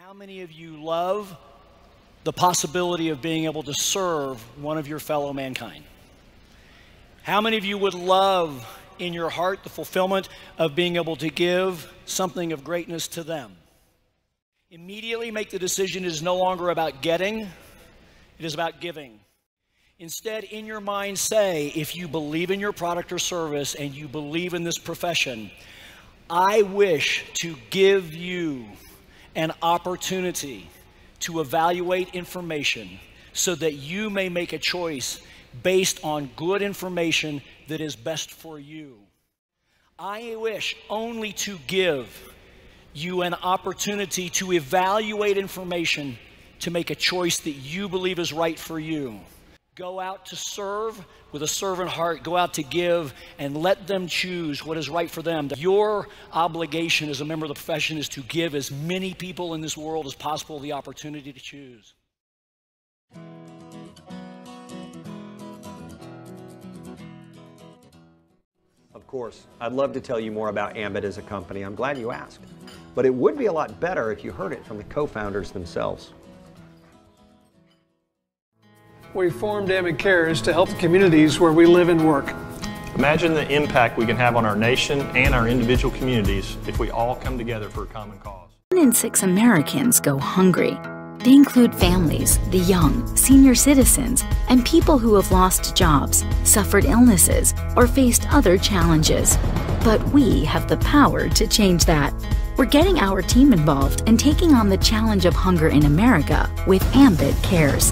How many of you love the possibility of being able to serve one of your fellow mankind? How many of you would love in your heart the fulfillment of being able to give something of greatness to them? Immediately make the decision. It is no longer about getting, it is about giving. Instead, in your mind, say, if you believe in your product or service and you believe in this profession, I wish to give you an opportunity to evaluate information so that you may make a choice based on good information that is best for you. I wish only to give you an opportunity to evaluate information to make a choice that you believe is right for you. Go out to serve with a servant heart. Go out to give and let them choose what is right for them. Your obligation as a member of the profession is to give as many people in this world as possible the opportunity to choose. Of course, I'd love to tell you more about Ambit as a company. I'm glad you asked. But it would be a lot better if you heard it from the co-founders themselves. We formed Ambit Cares to help the communities where we live and work. Imagine the impact we can have on our nation and our individual communities if we all come together for a common cause. 1 in 6 Americans go hungry. They include families, the young, senior citizens, and people who have lost jobs, suffered illnesses, or faced other challenges. But we have the power to change that. We're getting our team involved and taking on the challenge of hunger in America with Ambit Cares.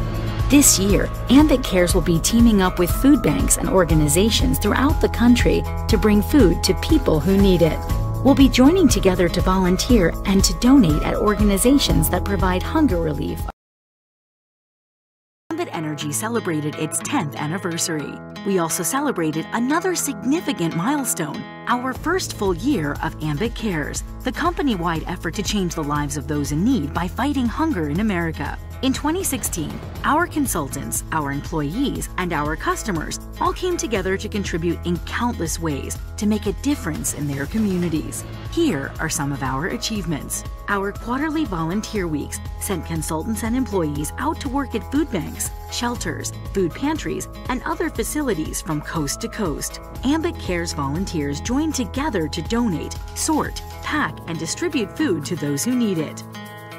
This year, Ambit Cares will be teaming up with food banks and organizations throughout the country to bring food to people who need it. We'll be joining together to volunteer and to donate at organizations that provide hunger relief. Ambit Energy celebrated its 10th anniversary. We also celebrated another significant milestone, our first full year of Ambit Cares, the company-wide effort to change the lives of those in need by fighting hunger in America. In 2016, our consultants, our employees, and our customers all came together to contribute in countless ways to make a difference in their communities. Here are some of our achievements. Our quarterly volunteer weeks sent consultants and employees out to work at food banks, shelters, food pantries, and other facilities from coast to coast. Ambit Cares volunteers joined together to donate, sort, pack, and distribute food to those who need it.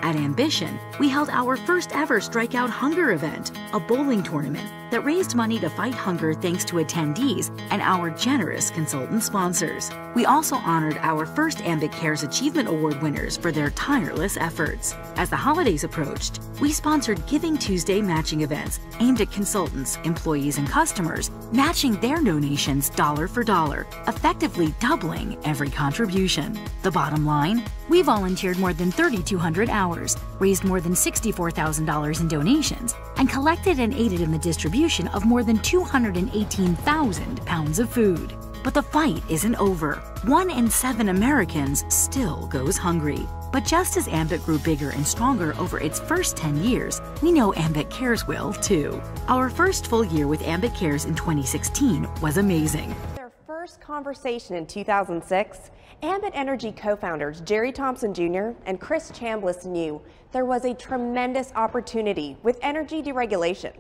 At Ambition, we held our first ever Strikeout Hunger event, a bowling tournament that raised money to fight hunger thanks to attendees and our generous consultant sponsors. We also honored our first Ambit Cares Achievement Award winners for their tireless efforts. As the holidays approached, we sponsored Giving Tuesday matching events aimed at consultants, employees, and customers, matching their donations dollar for dollar, effectively doubling every contribution. The bottom line? We volunteered more than 3,200 hours, raised more than $64,000 in donations, and collected and aided in the distribution of more than 218,000 pounds of food. But the fight isn't over. 1 in 7 Americans still goes hungry. But just as Ambit grew bigger and stronger over its first 10 years, we know Ambit Cares will too. Our first full year with Ambit Cares in 2016 was amazing. Their first conversation in 2006, Ambit Energy co-founders Jerry Thompson Jr. and Chris Chambliss knew there was a tremendous opportunity with energy deregulation.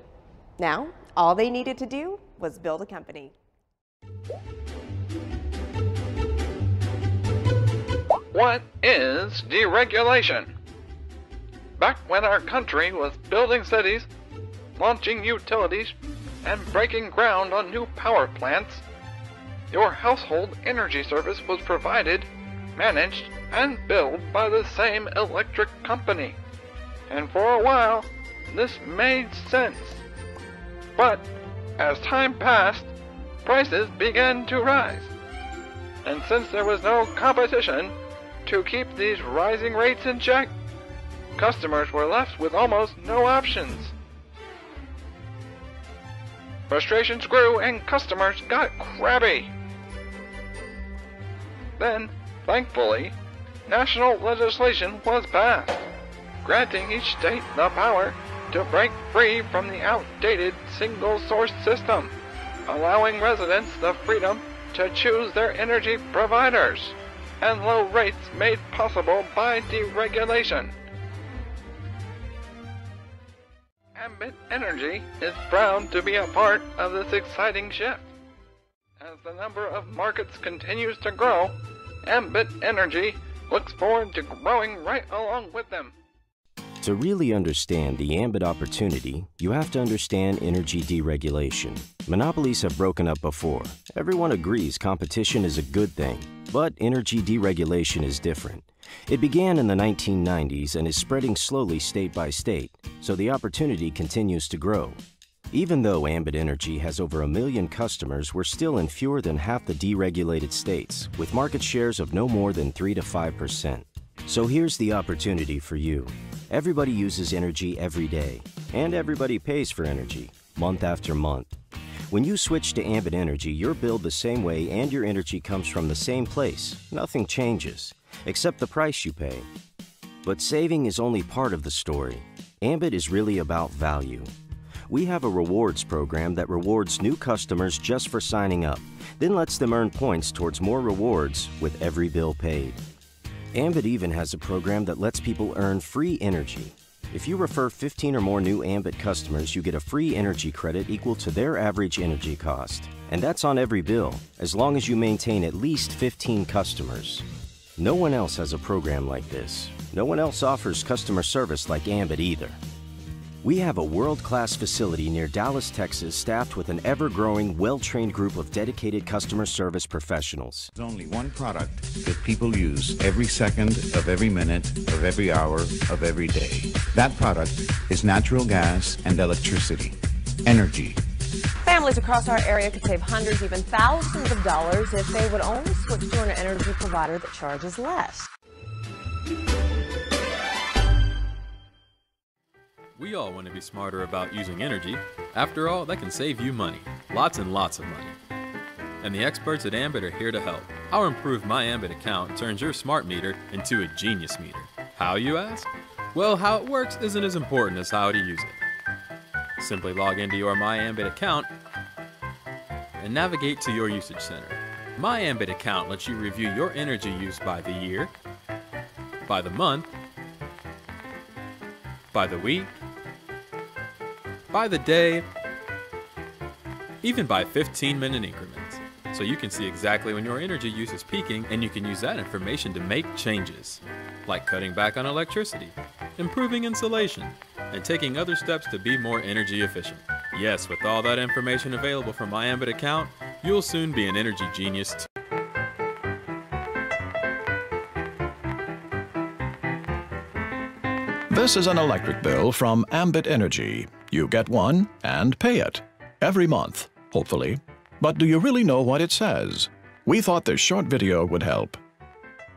Now, all they needed to do was build a company. What is deregulation? Back when our country was building cities, launching utilities, and breaking ground on new power plants, your household energy service was provided, managed, and billed by the same electric company. And for a while, this made sense. But as time passed, prices began to rise. And since there was no competition to keep these rising rates in check, customers were left with almost no options. Frustrations grew and customers got crabby. Then, thankfully, national legislation was passed, granting each state the power to break free from the outdated single-source system, allowing residents the freedom to choose their energy providers, and low rates made possible by deregulation. Ambit Energy is proud to be a part of this exciting shift. As the number of markets continues to grow, Ambit Energy looks forward to growing right along with them. To really understand the Ambit opportunity, you have to understand energy deregulation. Monopolies have broken up before. Everyone agrees competition is a good thing, but energy deregulation is different. It began in the 1990s and is spreading slowly state by state, so the opportunity continues to grow. Even though Ambit Energy has over 1 million customers, we're still in fewer than half the deregulated states, with market shares of no more than 3 to 5%. So here's the opportunity for you. Everybody uses energy every day, and everybody pays for energy, month after month. When you switch to Ambit Energy, you're billed the same way and your energy comes from the same place. Nothing changes, except the price you pay. But saving is only part of the story. Ambit is really about value. We have a rewards program that rewards new customers just for signing up, then lets them earn points towards more rewards with every bill paid. Ambit even has a program that lets people earn free energy. If you refer 15 or more new Ambit customers, you get a free energy credit equal to their average energy cost. And that's on every bill, as long as you maintain at least 15 customers. No one else has a program like this. No one else offers customer service like Ambit either. We have a world-class facility near Dallas, Texas, staffed with an ever-growing, well-trained group of dedicated customer service professionals. There's only one product that people use every second of every minute of every hour of every day. That product is natural gas and electricity. Energy. Families across our area could save hundreds, even thousands of dollars if they would only switch to an energy provider that charges less. We all want to be smarter about using energy. After all, that can save you money. Lots and lots of money. And the experts at Ambit are here to help. Our improved My Ambit account turns your smart meter into a genius meter. How, you ask? Well, how it works isn't as important as how to use it. Simply log into your My Ambit account and navigate to your usage center. My Ambit account lets you review your energy use by the year, by the month, by the week, by the day, even by 15-minute increments. So you can see exactly when your energy use is peaking, and you can use that information to make changes, like cutting back on electricity, improving insulation, and taking other steps to be more energy efficient. Yes, with all that information available from My Ambit account, you'll soon be an energy genius too. This is an electric bill from Ambit Energy. You get one and pay it every month, hopefully. But do you really know what it says? We thought this short video would help.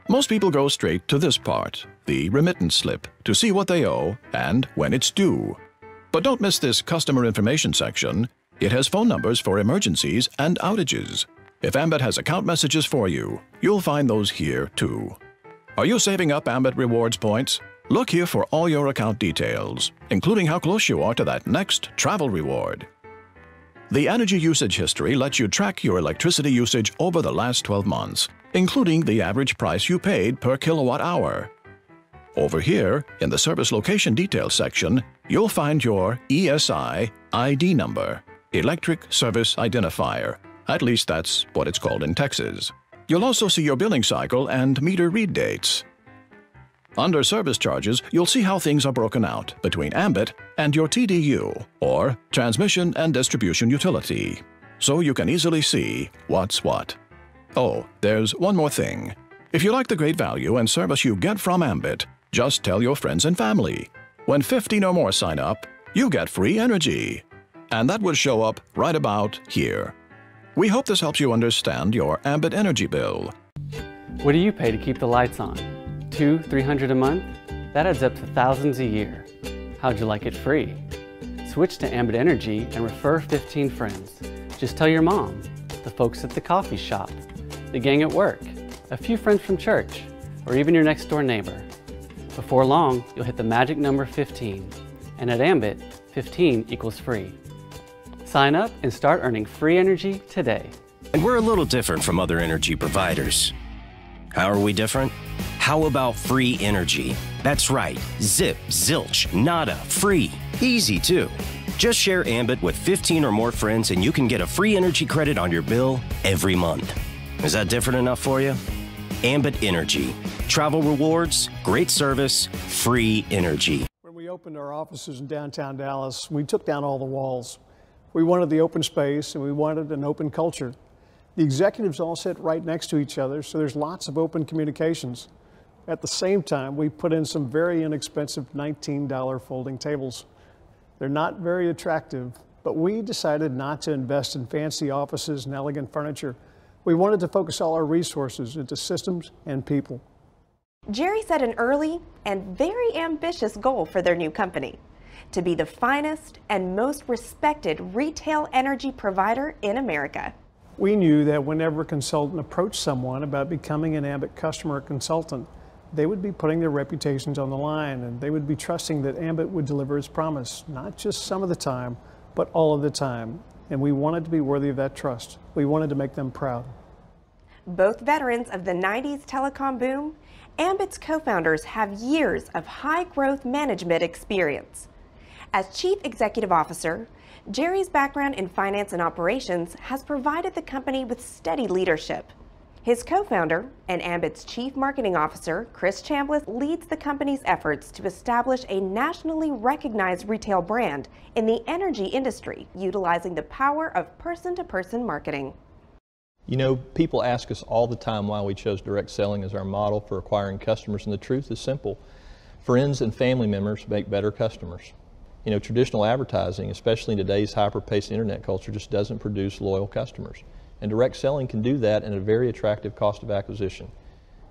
Most people go straight to this part, the remittance slip, to see what they owe and when it's due. But don't miss this customer information section. It has phone numbers for emergencies and outages. If Ambit has account messages for you, you'll find those here too. Are you saving up Ambit rewards points? Look here for all your account details, including how close you are to that next travel reward. The energy usage history lets you track your electricity usage over the last 12 months, including the average price you paid per kilowatt hour. Over here, in the service location details section, you'll find your ESI ID number, Electric Service Identifier. At least that's what it's called in Texas. You'll also see your billing cycle and meter read dates. Under service charges, you'll see how things are broken out between Ambit and your TDU, or Transmission and Distribution Utility, so you can easily see what's what. Oh, there's one more thing. If you like the great value and service you get from Ambit, just tell your friends and family. When 15 or more sign up, you get free energy. And that would show up right about here. We hope this helps you understand your Ambit energy bill. What do you pay to keep the lights on? $200, $300 a month? That adds up to thousands a year. How'd you like it free? Switch to Ambit Energy and refer 15 friends. Just tell your mom, the folks at the coffee shop, the gang at work, a few friends from church, or even your next door neighbor. Before long, you'll hit the magic number 15. And at Ambit, 15 equals free. Sign up and start earning free energy today. And we're a little different from other energy providers. How are we different? How about free energy? That's right, zip, zilch, nada, free. Easy too. Just share Ambit with 15 or more friends and you can get a free energy credit on your bill every month. Is that different enough for you? Ambit Energy. Travel rewards, great service, free energy. When we opened our offices in downtown Dallas, we took down all the walls. We wanted the open space and we wanted an open culture. The executives all sit right next to each other, so there's lots of open communications. At the same time, we put in some very inexpensive $19 folding tables. They're not very attractive, but we decided not to invest in fancy offices and elegant furniture. We wanted to focus all our resources into systems and people. Jerry set an early and very ambitious goal for their new company: to be the finest and most respected retail energy provider in America. We knew that whenever a consultant approached someone about becoming an Ambit customer or consultant, they would be putting their reputations on the line, and they would be trusting that Ambit would deliver its promise, not just some of the time, but all of the time. And we wanted to be worthy of that trust. We wanted to make them proud. Both veterans of the 90s telecom boom, Ambit's co-founders have years of high-growth management experience. As Chief Executive Officer, Jerry's background in finance and operations has provided the company with steady leadership. His co-founder and Ambit's Chief Marketing Officer, Chris Chambliss, leads the company's efforts to establish a nationally recognized retail brand in the energy industry, utilizing the power of person-to-person marketing. You know, people ask us all the time why we chose direct selling as our model for acquiring customers, and the truth is simple. Friends and family members make better customers. You know, traditional advertising, especially in today's hyper-paced internet culture, just doesn't produce loyal customers. And direct selling can do that at a very attractive cost of acquisition.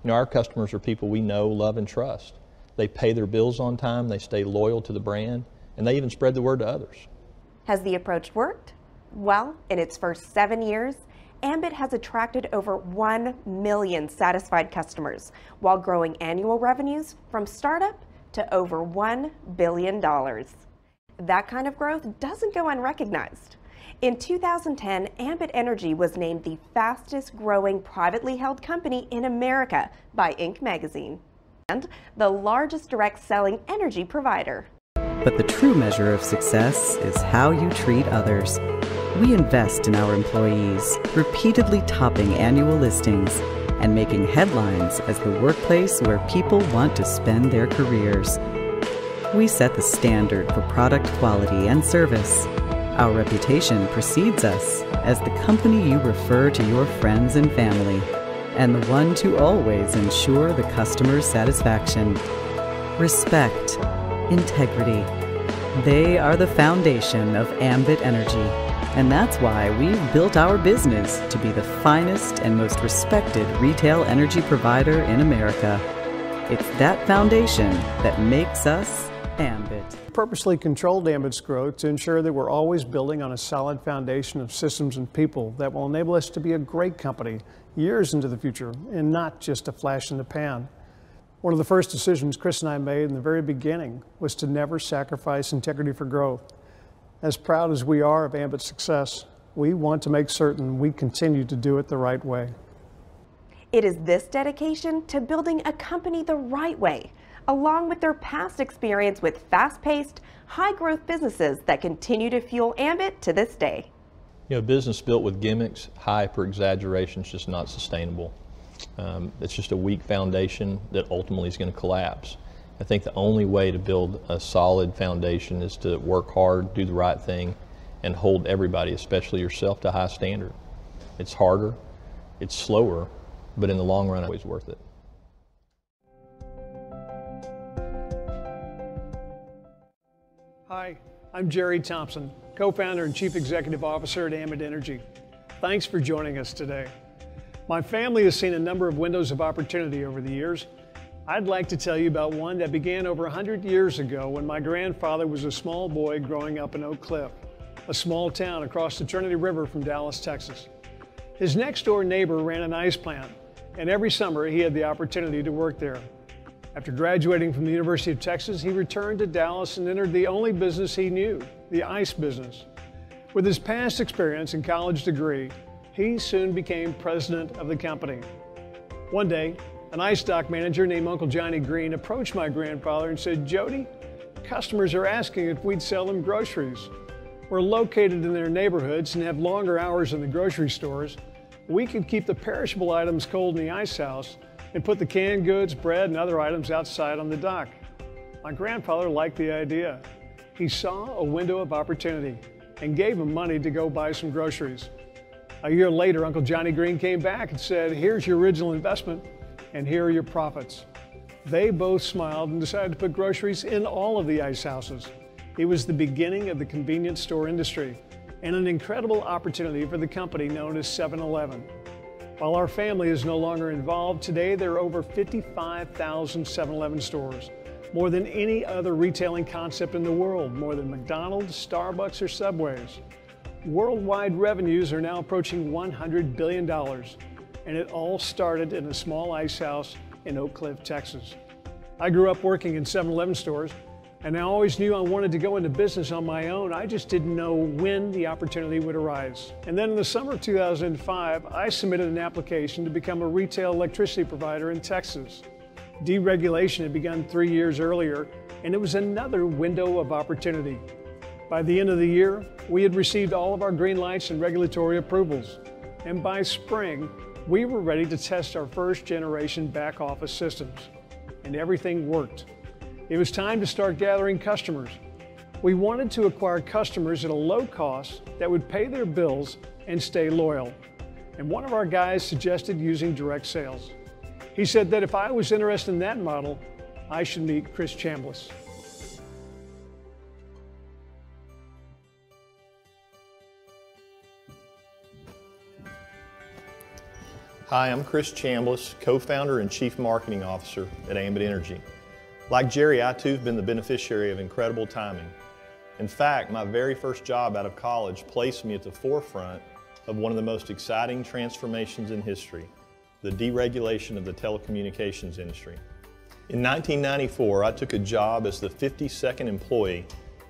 You know, our customers are people we know, love, and trust. They pay their bills on time, they stay loyal to the brand, and they even spread the word to others. Has the approach worked? Well, in its first 7 years, Ambit has attracted over 1 million satisfied customers, while growing annual revenues from startup to over $1 billion. That kind of growth doesn't go unrecognized. In 2010, Ambit Energy was named the fastest growing privately held company in America by Inc. magazine, and the largest direct selling energy provider. But the true measure of success is how you treat others. We invest in our employees, repeatedly topping annual listings and making headlines as the workplace where people want to spend their careers. We set the standard for product quality and service. Our reputation precedes us as the company you refer to your friends and family, and the one to always ensure the customer's satisfaction. Respect, integrity. They are the foundation of Ambit Energy, and that's why we've built our business to be the finest and most respected retail energy provider in America. It's that foundation that makes us Ambit. Purposely controlled Ambit's growth to ensure that we're always building on a solid foundation of systems and people that will enable us to be a great company years into the future and not just a flash in the pan. One of the first decisions Chris and I made in the very beginning was to never sacrifice integrity for growth. As proud as we are of Ambit's success, we want to make certain we continue to do it the right way. It is this dedication to building a company the right way, along with their past experience with fast-paced, high-growth businesses that continue to fuel Ambit to this day. You know, a business built with gimmicks, hype, or exaggeration is just not sustainable. It's just a weak foundation that ultimately is going to collapse. I think the only way to build a solid foundation is to work hard, do the right thing, and hold everybody, especially yourself, to a high standard. It's harder, it's slower, but in the long run, it's always worth it. Hi, I'm Jerry Thompson, co-founder and Chief Executive Officer at Ambit Energy. Thanks for joining us today. My family has seen a number of windows of opportunity over the years. I'd like to tell you about one that began over 100 years ago when my grandfather was a small boy growing up in Oak Cliff, a small town across the Trinity River from Dallas, Texas. His next door neighbor ran an ice plant, and every summer he had the opportunity to work there. After graduating from the University of Texas, he returned to Dallas and entered the only business he knew, the ice business. With his past experience and college degree, he soon became president of the company. One day, An ice dock manager named Uncle Johnny Green approached my grandfather and said, "Jody, customers are asking if we'd sell them groceries. We're located in their neighborhoods and have longer hours in the grocery stores. We could keep the perishable items cold in the ice house and put the canned goods, bread, and other items outside on the dock." My grandfather liked the idea. He saw a window of opportunity and gave him money to go buy some groceries. A year later, Uncle Johnny Green came back and said, "Here's your original investment, and here are your profits." They both smiled and decided to put groceries in all of the ice houses. It was the beginning of the convenience store industry and an incredible opportunity for the company known as 7-Eleven. While our family is no longer involved, today there are over 55,000 7-Eleven stores, more than any other retailing concept in the world, more than McDonald's, Starbucks, or Subway's. Worldwide revenues are now approaching $100 billion, and it all started in a small ice house in Oak Cliff, Texas. I grew up working in 7-Eleven stores, and I always knew I wanted to go into business on my own. I just didn't know when the opportunity would arise. And then in the summer of 2005, I submitted an application to become a retail electricity provider in Texas. Deregulation had begun 3 years earlier, and it was another window of opportunity. By the end of the year, we had received all of our green lights and regulatory approvals. And by spring, we were ready to test our first generation back office systems. And everything worked. It was time to start gathering customers. We wanted to acquire customers at a low cost that would pay their bills and stay loyal. And one of our guys suggested using direct sales. He said that if I was interested in that model, I should meet Chris Chambliss. Hi, I'm Chris Chambliss, co-founder and chief marketing officer at Ambit Energy. Like Jerry, I too have been the beneficiary of incredible timing. In fact, my very first job out of college placed me at the forefront of one of the most exciting transformations in history, the deregulation of the telecommunications industry. In 1994, I took a job as the 52nd employee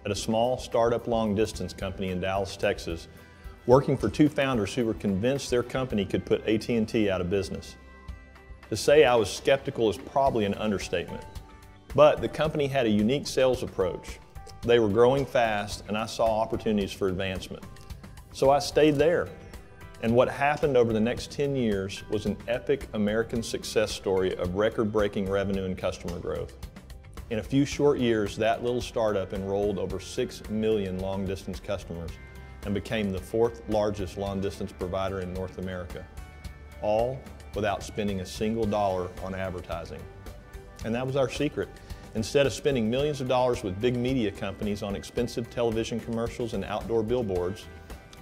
at a small startup long-distance company in Dallas, Texas, working for two founders who were convinced their company could put AT&T out of business. To say I was skeptical is probably an understatement, but the company had a unique sales approach. They were growing fast, and I saw opportunities for advancement. So I stayed there, and what happened over the next 10 years was an epic American success story of record-breaking revenue and customer growth. In a few short years, that little startup enrolled over 6 million long-distance customers and became the 4th largest long-distance provider in North America, all without spending a single dollar on advertising. And that was our secret. Instead of spending millions of dollars with big media companies on expensive television commercials and outdoor billboards,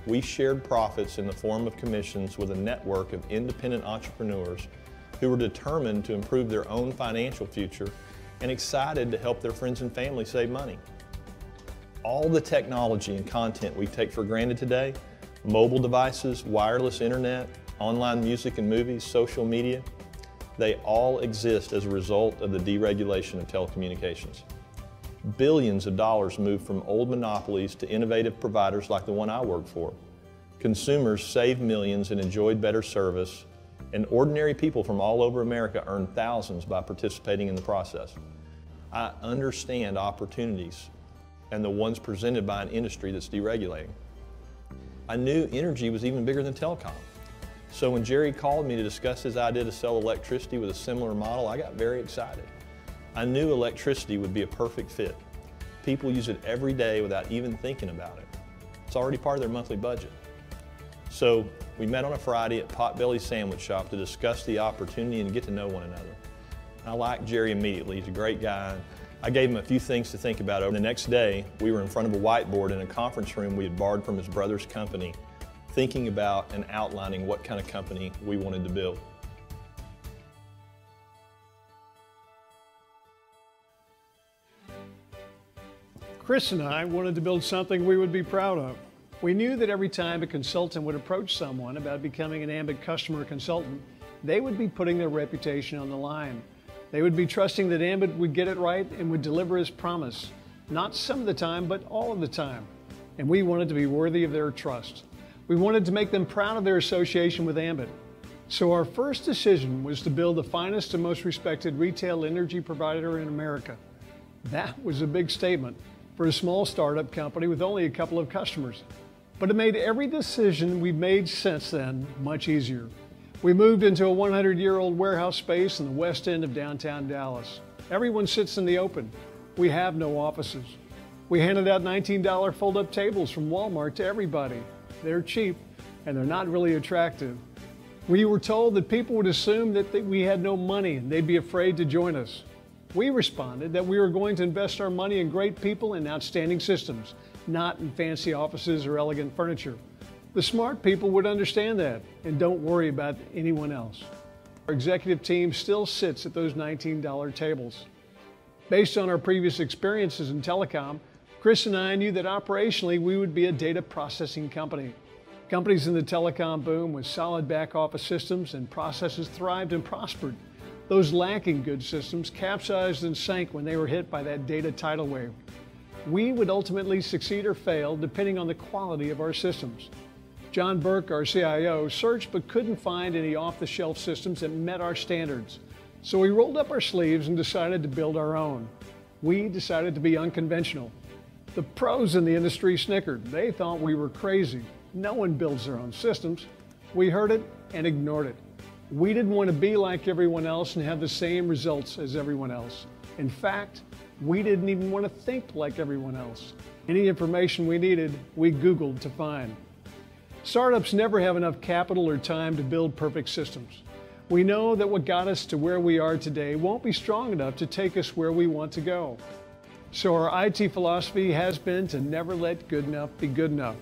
we shared profits in the form of commissions with a network of independent entrepreneurs who were determined to improve their own financial future and excited to help their friends and family save money. All the technology and content we take for granted today, mobile devices, wireless internet, online music and movies, social media, they all exist as a result of the deregulation of telecommunications. Billions of dollars moved from old monopolies to innovative providers like the one I work for. Consumers saved millions and enjoyed better service, and ordinary people from all over America earned thousands by participating in the process. I understand opportunities and the ones presented by an industry that's deregulating. I knew energy was even bigger than telecom. So when Jerry called me to discuss his idea to sell electricity with a similar model, I got very excited. I knew electricity would be a perfect fit. People use it every day without even thinking about it. It's already part of their monthly budget. So we met on a Friday at Potbelly Sandwich Shop to discuss the opportunity and get to know one another. I liked Jerry immediately. He's a great guy. I gave him a few things to think about. The next day, we were in front of a whiteboard in a conference room we had borrowed from his brother's company, thinking about and outlining what kind of company we wanted to build. Chris and I wanted to build something we would be proud of. We knew that every time a consultant would approach someone about becoming an Ambit customer consultant, they would be putting their reputation on the line. They would be trusting that Ambit would get it right and would deliver as promised, not some of the time, but all of the time. And we wanted to be worthy of their trust. We wanted to make them proud of their association with Ambit. So our first decision was to build the finest and most respected retail energy provider in America. That was a big statement for a small startup company with only a couple of customers. But it made every decision we've made since then much easier. We moved into a 100-year-old warehouse space in the west end of downtown Dallas. Everyone sits in the open. We have no offices. We handed out $19 fold-up tables from Walmart to everybody. They're cheap and they're not really attractive. We were told that people would assume that we had no money and they'd be afraid to join us. We responded that we were going to invest our money in great people and outstanding systems, not in fancy offices or elegant furniture. The smart people would understand that and don't worry about anyone else. Our executive team still sits at those $19 tables. Based on our previous experiences in telecom, Chris and I knew that operationally we would be a data processing company. Companies in the telecom boom with solid back office systems and processes thrived and prospered. Those lacking good systems capsized and sank when they were hit by that data tidal wave. We would ultimately succeed or fail depending on the quality of our systems. John Burke, our CIO, searched but couldn't find any off-the-shelf systems that met our standards. So we rolled up our sleeves and decided to build our own. We decided to be unconventional. The pros in the industry snickered. They thought we were crazy. No one builds their own systems. We heard it and ignored it. We didn't want to be like everyone else and have the same results as everyone else. In fact, we didn't even want to think like everyone else. Any information we needed, we Googled to find. Startups never have enough capital or time to build perfect systems. We know that what got us to where we are today won't be strong enough to take us where we want to go. So our IT philosophy has been to never let good enough be good enough.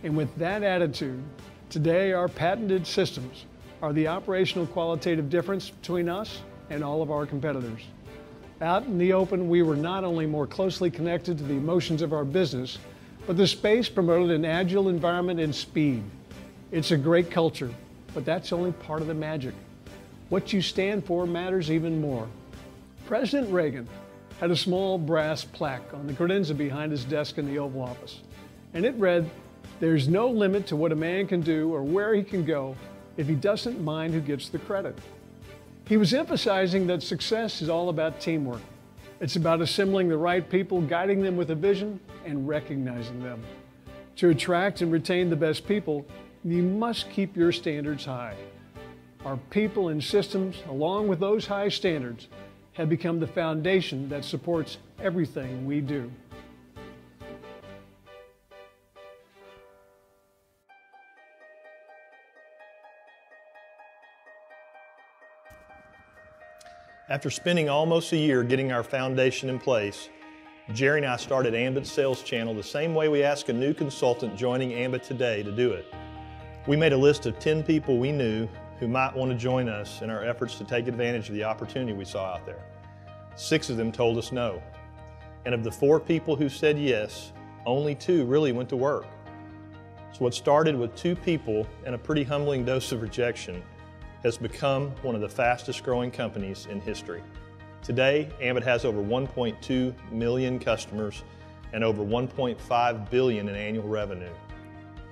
And with that attitude, today our patented systems are the operational qualitative difference between us and all of our competitors. Out in the open, we were not only more closely connected to the emotions of our business, but the space promoted an agile environment and speed. It's a great culture, but that's only part of the magic. What you stand for matters even more. President Reagan had a small brass plaque on the credenza behind his desk in the Oval Office, and it read, "There's no limit to what a man can do or where he can go if he doesn't mind who gets the credit." He was emphasizing that success is all about teamwork. It's about assembling the right people, guiding them with a vision, and recognizing them. To attract and retain the best people, you must keep your standards high. Our people and systems, along with those high standards, have become the foundation that supports everything we do. After spending almost a year getting our foundation in place, Jerry and I started Ambit's sales channel the same way we ask a new consultant joining Ambit today to do it. We made a list of 10 people we knew who might want to join us in our efforts to take advantage of the opportunity we saw out there. 6 of them told us no. And of the 4 people who said yes, only 2 really went to work. So what started with 2 people and a pretty humbling dose of rejection has become one of the fastest growing companies in history. Today, Ambit has over 1.2 million customers and over $1.5 billion in annual revenue.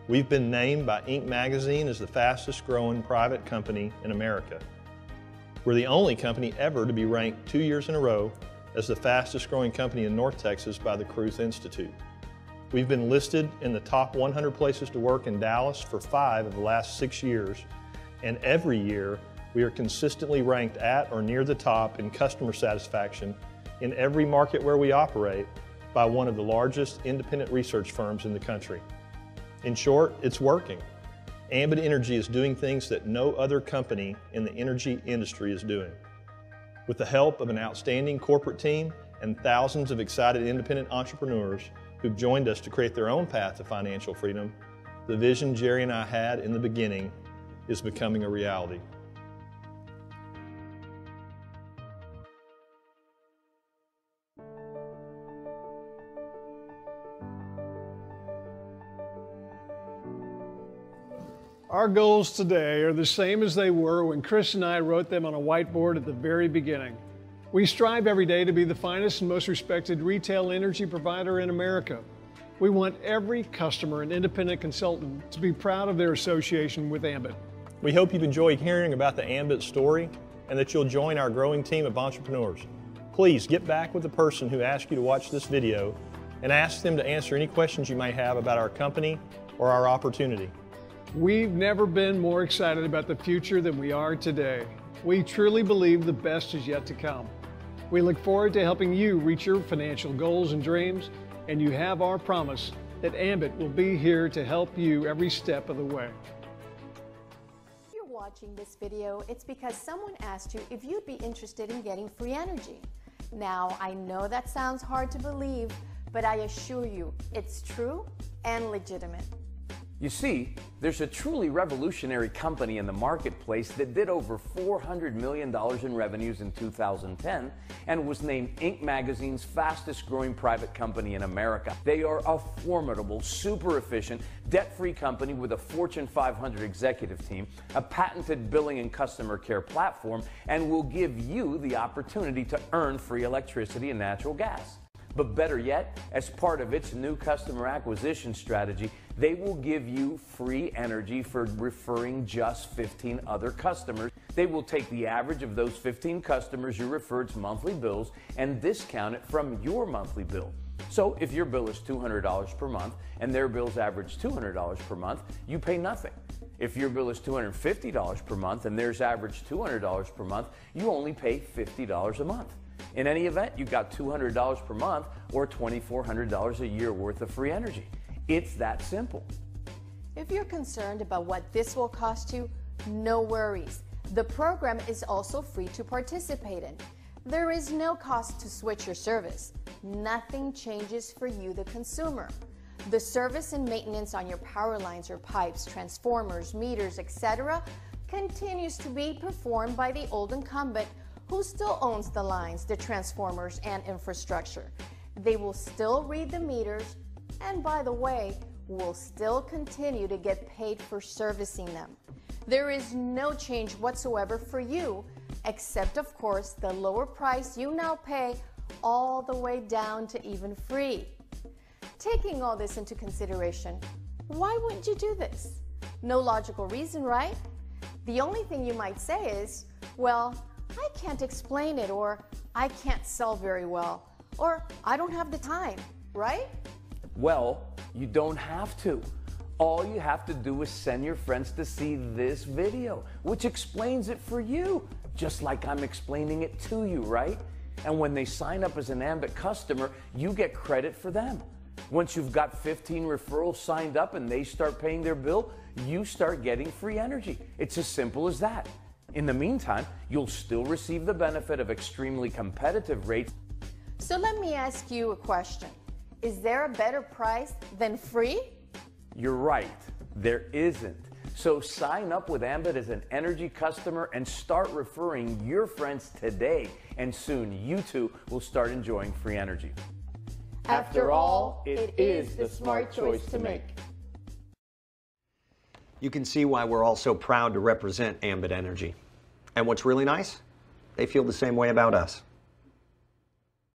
We've been named by Inc. magazine as the fastest growing private company in America. We're the only company ever to be ranked 2 years in a row as the fastest growing company in North Texas by the Cruth Institute. We've been listed in the top 100 places to work in Dallas for 5 of the last 6 years. And every year, we are consistently ranked at or near the top in customer satisfaction in every market where we operate by one of the largest independent research firms in the country. In short, it's working. Ambit Energy is doing things that no other company in the energy industry is doing. With the help of an outstanding corporate team and thousands of excited independent entrepreneurs who've joined us to create their own path to financial freedom, the vision Jerry and I had in the beginning is becoming a reality. Our goals today are the same as they were when Chris and I wrote them on a whiteboard at the very beginning. We strive every day to be the finest and most respected retail energy provider in America. We want every customer and independent consultant to be proud of their association with Ambit. We hope you've enjoyed hearing about the Ambit story and that you'll join our growing team of entrepreneurs. Please get back with the person who asked you to watch this video and ask them to answer any questions you might have about our company or our opportunity. We've never been more excited about the future than we are today. We truly believe the best is yet to come. We look forward to helping you reach your financial goals and dreams, and you have our promise that Ambit will be here to help you every step of the way. If you're watching this video, it's because someone asked you if you'd be interested in getting free energy. Now, I know that sounds hard to believe, but I assure you, it's true and legitimate. You see, there's a truly revolutionary company in the marketplace that did over $400 million in revenues in 2010 and was named Inc. magazine's fastest growing private company in America. They are a formidable, super efficient, debt-free company with a Fortune 500 executive team, a patented billing and customer care platform, and will give you the opportunity to earn free electricity and natural gas. But better yet, as part of its new customer acquisition strategy, they will give you free energy for referring just 15 other customers. They will take the average of those 15 customers you referred's monthly bills and discount it from your monthly bill. So if your bill is $200 per month and their bills average $200 per month, you pay nothing. If your bill is $250 per month and theirs average $200 per month, you only pay $50 a month. In any event, you've got $200 per month or $2,400 a year worth of free energy. It's that simple. If you're concerned about what this will cost you, no worries. The program is also free to participate in. There is no cost to switch your service. Nothing changes for you, the consumer. The service and maintenance on your power lines or pipes, transformers, meters, etc. continues to be performed by the old incumbent who still owns the lines, the transformers, and infrastructure. They will still read the meters, and by the way, will still continue to get paid for servicing them. There is no change whatsoever for you, except of course the lower price you now pay all the way down to even free. Taking all this into consideration, why wouldn't you do this? No logical reason, right? The only thing you might say is, well, I can't explain it, or I can't sell very well, or I don't have the time, right? Well, you don't have to. All you have to do is send your friends to see this video, which explains it for you, just like I'm explaining it to you, right? And when they sign up as an Ambit customer, you get credit for them. Once you've got 15 referrals signed up and they start paying their bill, you start getting free energy. It's as simple as that. In the meantime, you'll still receive the benefit of extremely competitive rates. So let me ask you a question. Is there a better price than free? You're right, there isn't. So sign up with Ambit as an energy customer and start referring your friends today, and soon you too will start enjoying free energy. After all, it is the smart choice to make. You can see why we're all so proud to represent Ambit Energy. And what's really nice, they feel the same way about us.